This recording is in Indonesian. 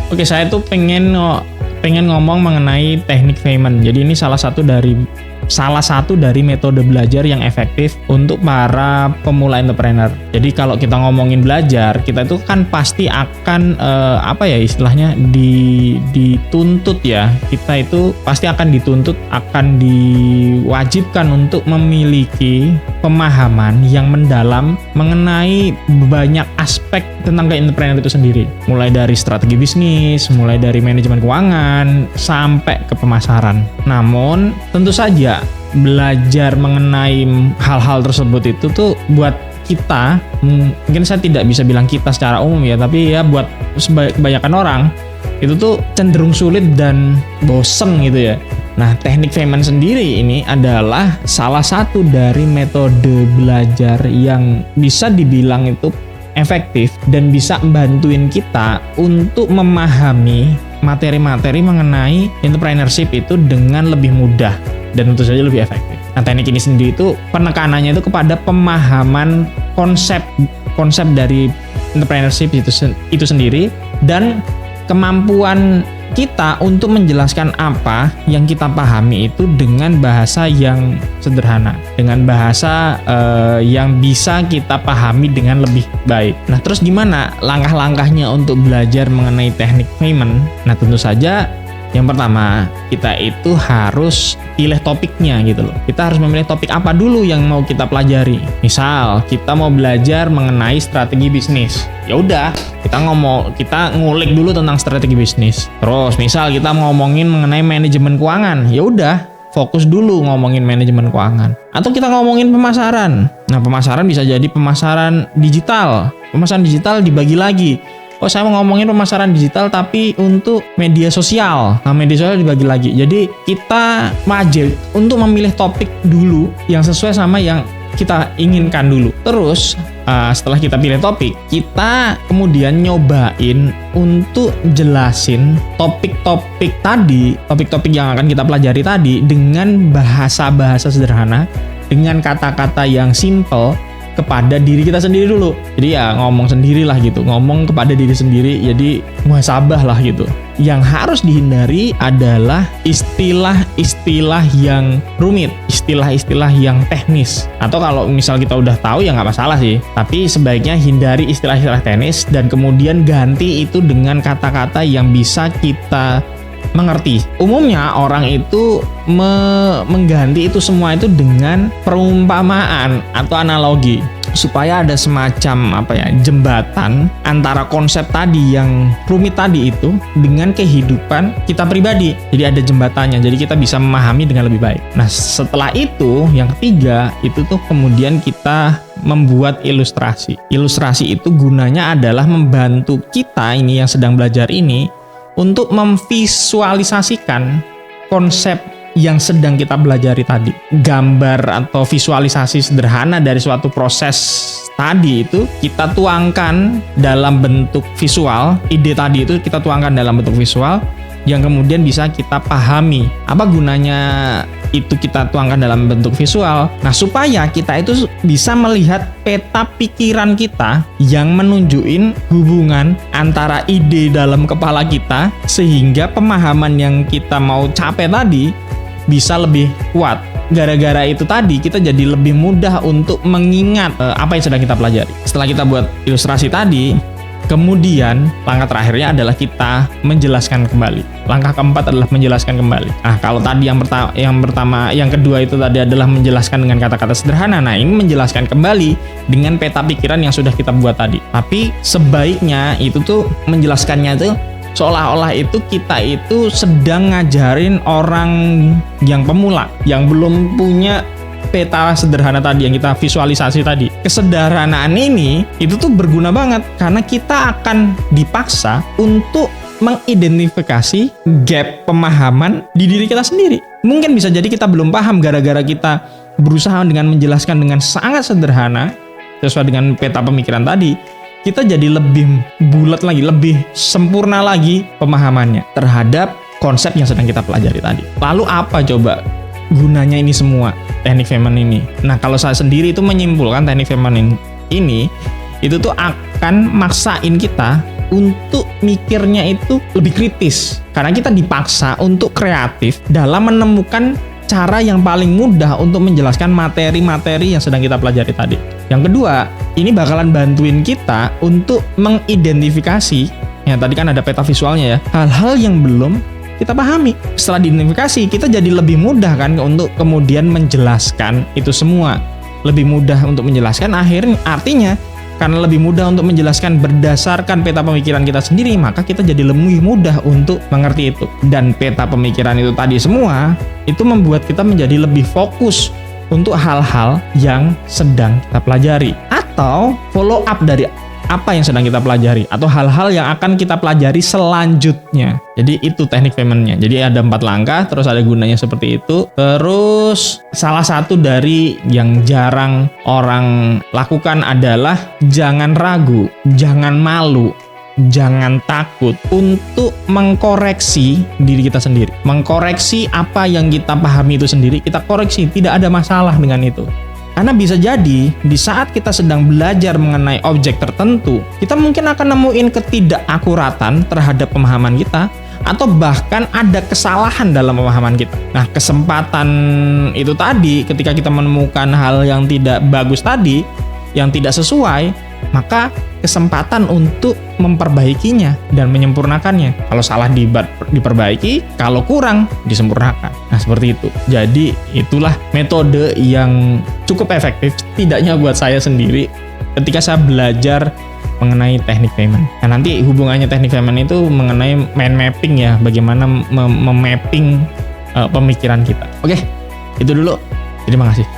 Oke, saya tuh pengen ngomong mengenai teknik Feynman. Jadi ini salah satu dari metode belajar yang efektif untuk para pemula entrepreneur. Jadi kalau kita ngomongin belajar, kita itu kan pasti akan istilahnya dituntut ya. Kita itu pasti akan dituntut, akan diwajibkan untuk memiliki pemahaman yang mendalam mengenai banyak aspek tentang entrepreneur itu sendiri. Mulai dari strategi bisnis, mulai dari manajemen keuangan, sampai ke pemasaran. Namun, tentu saja belajar mengenai hal-hal tersebut itu tuh buat kita, mungkin saya tidak bisa bilang kita secara umum ya, tapi ya buat kebanyakan orang itu tuh cenderung sulit dan bosen gitu ya. Nah, teknik Feynman sendiri ini adalah salah satu dari metode belajar yang bisa dibilang itu efektif dan bisa membantuin kita untuk memahami materi-materi mengenai entrepreneurship itu dengan lebih mudah dan tentu saja lebih efektif. Nah, teknik ini sendiri itu penekanannya itu kepada pemahaman konsep dari entrepreneurship itu sendiri dan kemampuan kita untuk menjelaskan apa yang kita pahami itu dengan bahasa yang sederhana, dengan bahasa yang bisa kita pahami dengan lebih baik. Nah, terus gimana langkah-langkahnya untuk belajar mengenai teknik Feynman? Nah, tentu saja yang pertama, kita itu harus pilih topiknya gitu loh. Kita harus memilih topik apa dulu yang mau kita pelajari. Misal, kita mau belajar mengenai strategi bisnis. Ya udah, kita ngulik dulu tentang strategi bisnis. Terus, misal kita ngomongin mengenai manajemen keuangan. Ya udah, fokus dulu ngomongin manajemen keuangan. Atau kita ngomongin pemasaran. Nah, pemasaran bisa jadi pemasaran digital. Pemasaran digital dibagi lagi. Oh, saya mau ngomongin pemasaran digital tapi untuk media sosial. Nah, media sosial dibagi lagi. Jadi, kita wajib untuk memilih topik dulu yang sesuai sama yang kita inginkan dulu. Terus, setelah kita pilih topik, kita kemudian nyobain untuk jelasin topik-topik yang akan kita pelajari tadi dengan bahasa-bahasa sederhana, dengan kata-kata yang simple, kepada diri kita sendiri dulu. Jadi ya ngomong sendirilah gitu, ngomong kepada diri sendiri, jadi muhasabah lah gitu. Yang harus dihindari adalah istilah-istilah yang rumit, istilah-istilah yang teknis. Atau kalau misal kita udah tahu ya nggak masalah sih, tapi sebaiknya hindari istilah-istilah teknis dan kemudian ganti itu dengan kata-kata yang bisa kita mengerti. Umumnya orang itu mengganti itu semua itu dengan perumpamaan atau analogi supaya ada semacam jembatan antara konsep tadi yang rumit tadi itu dengan kehidupan kita pribadi. Jadi ada jembatannya, jadi kita bisa memahami dengan lebih baik. Nah, setelah itu yang ketiga itu tuh kemudian kita membuat ilustrasi. Ilustrasi itu gunanya adalah membantu kita ini yang sedang belajar ini untuk memvisualisasikan konsep yang sedang kita pelajari tadi. Gambar atau visualisasi sederhana dari suatu proses tadi itu kita tuangkan dalam bentuk visual. Ide tadi itu kita tuangkan dalam bentuk visual yang kemudian bisa kita pahami. Apa gunanya itu kita tuangkan dalam bentuk visual? Nah, supaya kita itu bisa melihat peta pikiran kita yang menunjukin hubungan antara ide dalam kepala kita sehingga pemahaman yang kita mau capai tadi bisa lebih kuat. Gara-gara itu tadi kita jadi lebih mudah untuk mengingat apa yang sedang kita pelajari. Setelah kita buat ilustrasi tadi, kemudian langkah terakhirnya adalah kita menjelaskan kembali. Langkah keempat adalah menjelaskan kembali. Nah, kalau tadi yang kedua itu tadi adalah menjelaskan dengan kata-kata sederhana. Nah, ini menjelaskan kembali dengan peta pikiran yang sudah kita buat tadi. Tapi sebaiknya itu tuh menjelaskannya itu seolah-olah itu kita itu sedang ngajarin orang yang pemula, yang belum punya peta sederhana tadi yang kita visualisasi tadi. Kesederhanaan ini itu tuh berguna banget karena kita akan dipaksa untuk mengidentifikasi gap pemahaman di diri kita sendiri. Mungkin bisa jadi kita belum paham gara-gara kita berusaha dengan menjelaskan dengan sangat sederhana sesuai dengan peta pemikiran tadi. Kita jadi lebih bulat lagi, lebih sempurna lagi pemahamannya terhadap konsep yang sedang kita pelajari tadi. Lalu apa coba gunanya ini semua, teknik Feynman ini? Nah, kalau saya sendiri itu menyimpulkan teknik Feynman ini itu tuh akan maksain kita untuk mikirnya itu lebih kritis. Karena kita dipaksa untuk kreatif dalam menemukan cara yang paling mudah untuk menjelaskan materi-materi yang sedang kita pelajari tadi. Yang kedua, ini bakalan bantuin kita untuk mengidentifikasi, ya tadi kan ada peta visualnya ya, hal-hal yang belum kita pahami. Setelah diidentifikasi, kita jadi lebih mudah kan untuk kemudian menjelaskan itu semua. Lebih mudah untuk menjelaskan, artinya karena lebih mudah untuk menjelaskan berdasarkan peta pemikiran kita sendiri, maka kita jadi lebih mudah untuk mengerti itu. Dan peta pemikiran itu tadi semua, itu membuat kita menjadi lebih fokus untuk hal-hal yang sedang kita pelajari. Atau follow up dari apa yang sedang kita pelajari, atau hal-hal yang akan kita pelajari selanjutnya. Jadi itu teknik paymentnya. Jadi ada 4 langkah, terus ada gunanya seperti itu. Terus salah satu dari yang jarang orang lakukan adalah jangan ragu, jangan malu, jangan takut untuk mengkoreksi diri kita sendiri. Mengkoreksi apa yang kita pahami itu sendiri, kita koreksi, tidak ada masalah dengan itu. Karena bisa jadi di saat kita sedang belajar mengenai objek tertentu, kita mungkin akan nemuin ketidakakuratan terhadap pemahaman kita, atau bahkan ada kesalahan dalam pemahaman kita. Nah, kesempatan itu tadi, ketika kita menemukan hal yang tidak bagus tadi, yang tidak sesuai, maka kesempatan untuk memperbaikinya dan menyempurnakannya. Kalau salah diperbaiki, kalau kurang disempurnakan. Nah, seperti itu. Jadi itulah metode yang cukup efektif, setidaknya buat saya sendiri ketika saya belajar mengenai teknik payment. Nah, nanti hubungannya teknik payment itu mengenai mind mapping ya, bagaimana memapping pemikiran kita. Oke, itu dulu. Terima kasih.